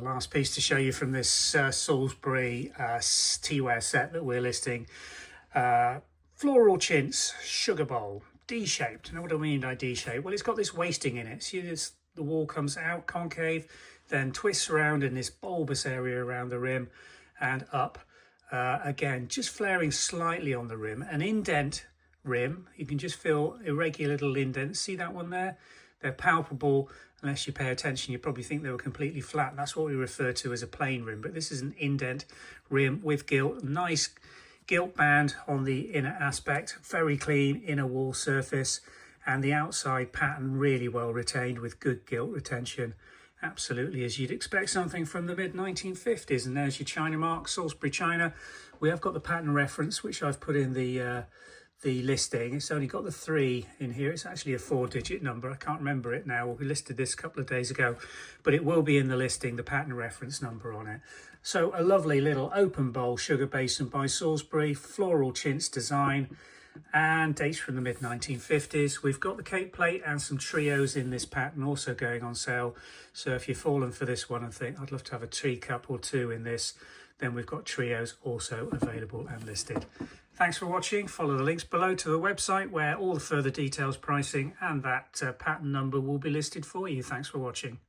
the last piece to show you from this Salisbury teaware set that we're listing. Floral Chintz Sugar Bowl, D-shaped. Now what do I mean by D-shaped? Well, it's got this wasting in it. See this, the wall comes out concave, then twists around in this bulbous area around the rim and up. Again, just flaring slightly on the rim. An indent rim, you can just feel irregular little indents. See that one there? They're palpable. Unless you pay attention, you probably think they were completely flat. That's what we refer to as a plain rim, but this is an indent rim with gilt. Nice gilt band on the inner aspect, very clean inner wall surface, and the outside pattern really well retained with good gilt retention. Absolutely, as you'd expect something from the mid-1950s. And there's your China mark, Salisbury China. We have got the pattern reference, which I've put in the listing. It's only got the 3 in here. It's actually a 4-digit number. I can't remember it now. We listed this a couple of days ago, but it will be in the listing, the pattern reference number on it. So a lovely little open bowl sugar basin by Salisbury, floral chintz design, and dates from the mid-1950s. We've got the cake plate and some trios in this pattern also going on sale. So if you've fallen for this one and think, I'd love to have a tea cup or 2 in this, then we've got trios also available and listed. Thanks for watching. Follow the links below to the website where all the further details, pricing and that pattern number will be listed for you. Thanks for watching.